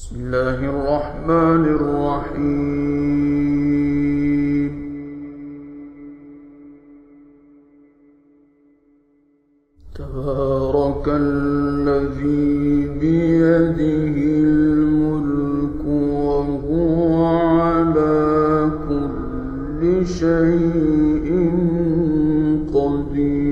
بسم الله الرحمن الرحيم. تبارك الذي بيده الملك وهو على كل شيء قدير.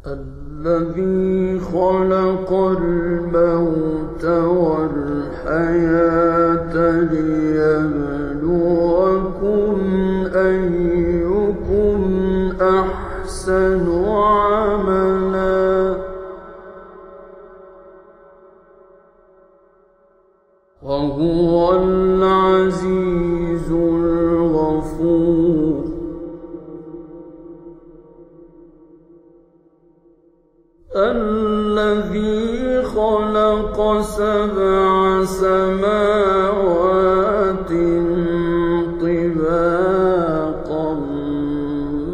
الذي خلق الموت والحياة ليبلوكم أيكم أحسن عملا وهو العزيز الغفور. الذي خلق 7 سماوات طباقا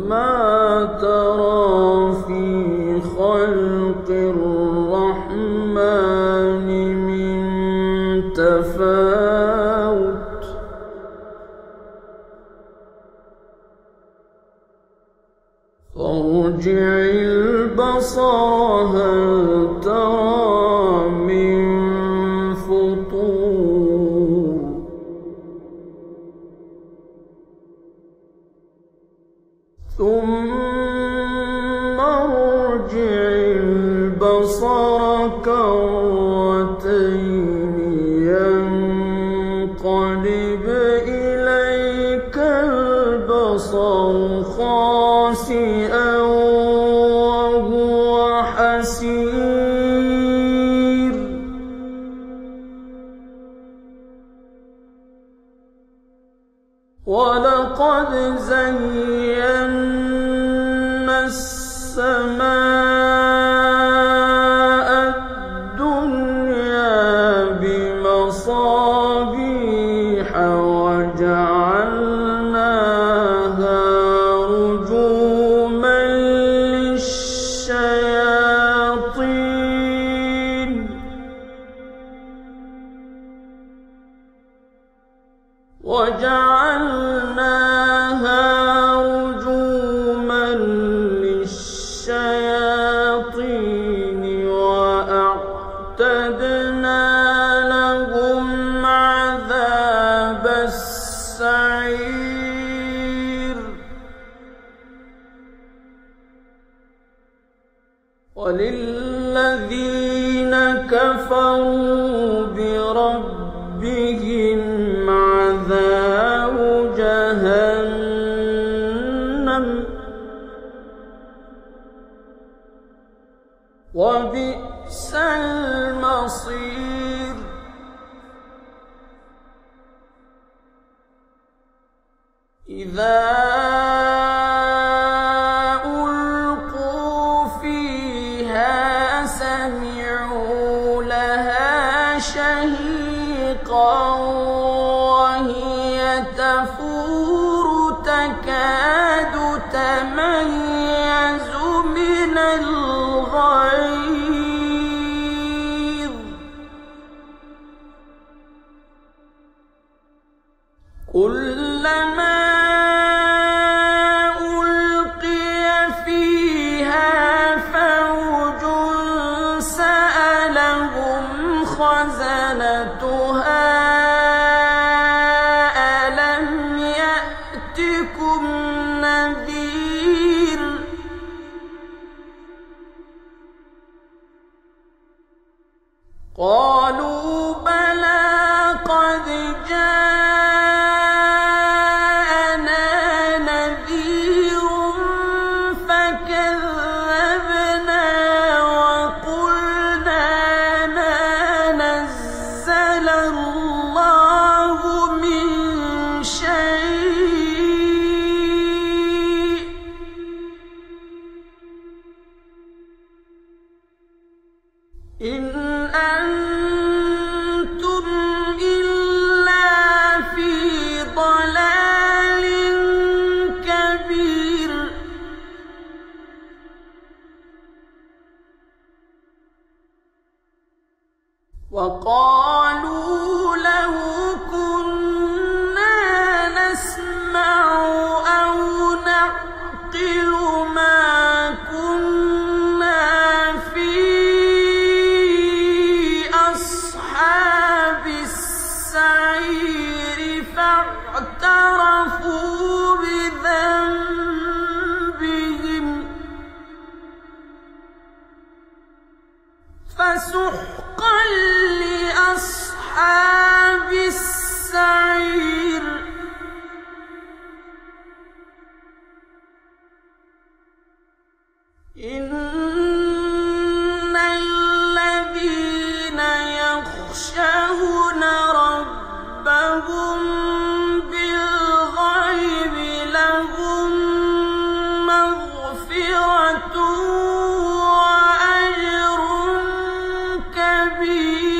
ما ترى في خلق الرحمن من تفاوت فارجع البصر هل ترى من فطور ثم ارجع البصر كرتين ينقلب إليك البصر خاسئا وهو حسير ولقد زينا السماء الدنيا بمصابيح وجعلناها رجوما للشياطين وأعتدنا لهم عذاب السعير. وللذين كفروا بربهم عذاب جهنم وبئس المصير. إذا ألقوا فيها سمعوا لها شهيقا وهي تفور تكاد تميز من الغيظ كلما ألقي فيها فوج سألهم خزنتها ألم يأتكم نذير قالوا بلى قد جاءنا نذير فكذبنا وقلنا ما نزل الله من شيء إن أنتم إلا بالغيب لهم مغفرة وأجر كبير.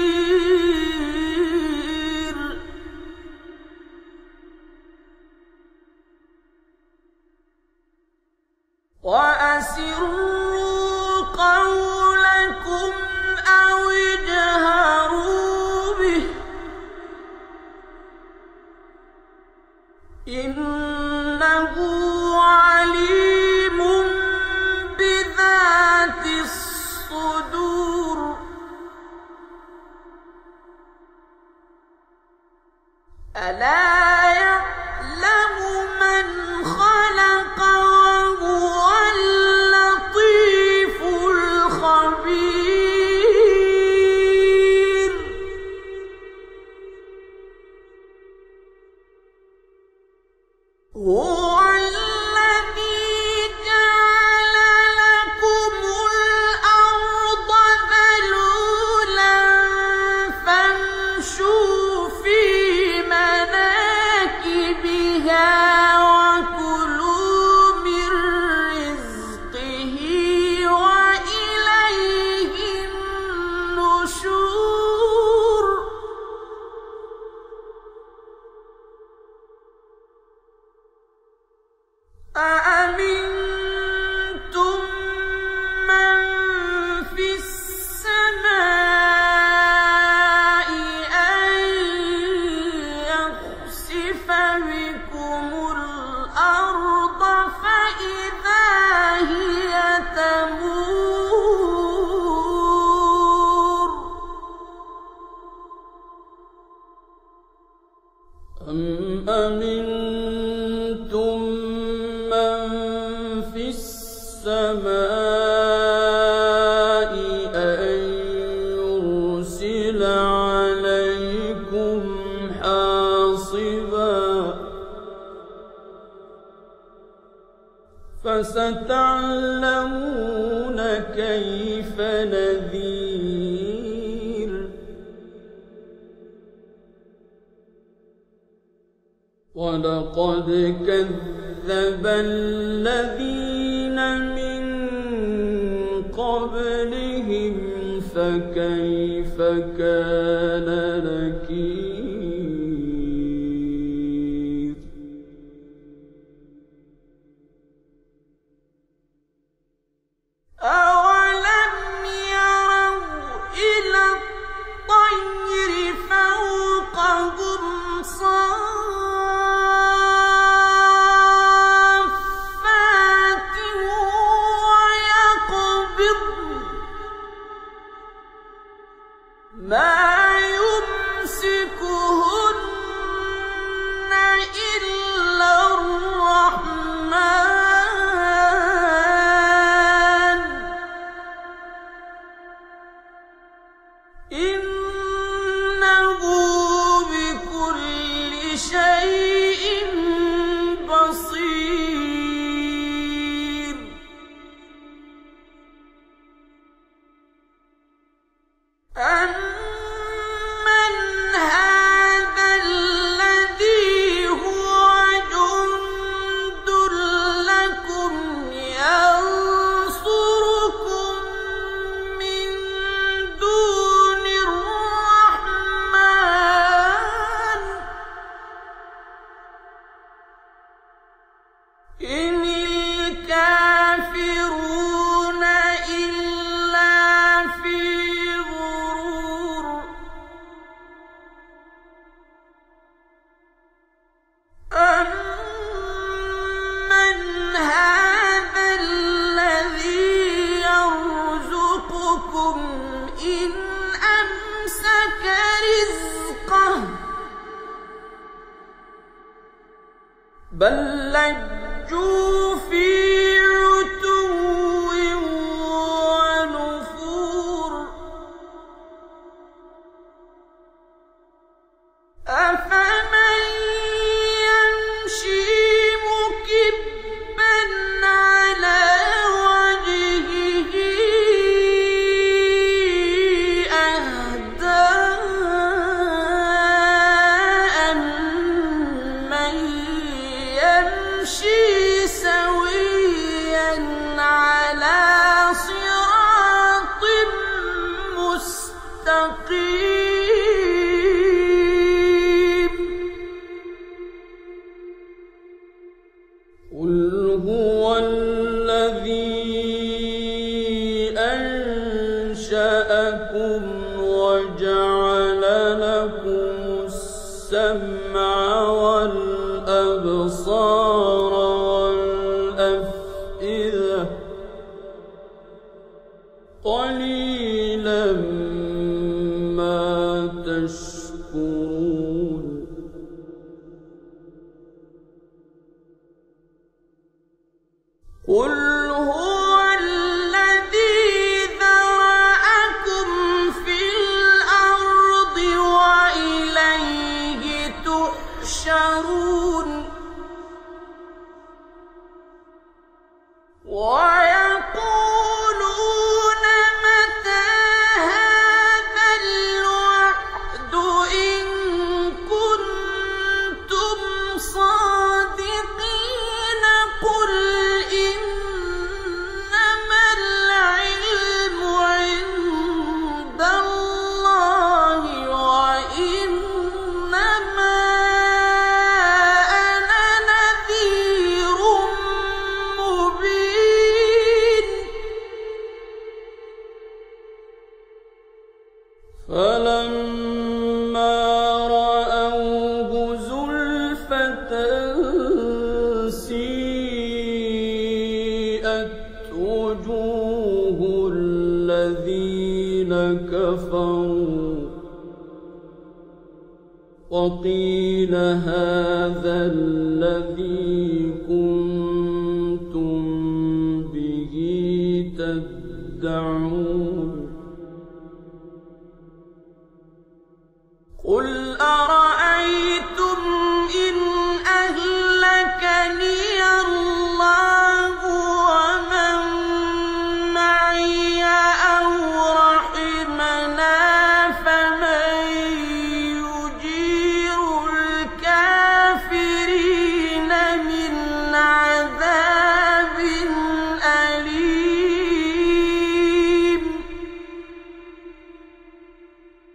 وأسروا قولكم أو اجهروا به إنه عليم بذات الصدور. ألا يعلم من خلق وهو اللطيف الخبير. هو الذي جعل لكم الأرض ذلولا فامشوا في مناكبها وكلوا من رزقه وإليه النشور. أأمنتم من في السماء أن يخسف بكم الأرض فإذا هي تمور أم أمنتم من في السماء أن يرسل عليكم حاصبا فستعلمون كيف نذير. ولقد كذب الذين من قبلهم فكيف كان نكير. أولم يروا إلى الطير فوقهم صافات ويقبضن ما يمسكهن إلا الرحمن إنه بكل شيء بصير. أمن هذا الذي هو جند لكم ينصركم من دون الرحمن إن الكافرون إلا في غرور. أمن هذا الذي يرزقكم إن أمسك رزقه بل لجوا في عتو ونفور. أفمن يمشي مكبا على وجهه أهدى أم السمع والأبصار والأفئدة قليلا ما تشكرون قل هو الذي ذرأكم في الأرض وإليه تحشرون ويقولون متى هذا الوعد إن كنتم صادقين قل إنما العلم عند الله وإنما أنا نذير مبين فلما رأوه زلفة سيئت وجوه الذين كفروا وقيل هذا الذي كنتم به تدعون قل أرأيتم إن أهلكني الله ومن معي أو رحمنا فمن يجير الكافرين من عذاب أليم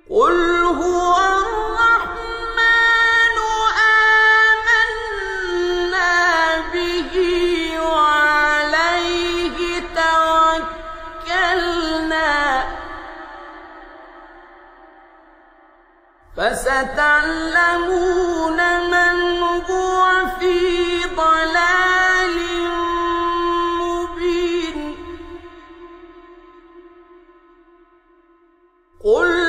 قل هو الرحمن آمنا به وعليه توكلنا فستعلمون من هو في ضلال مبين قل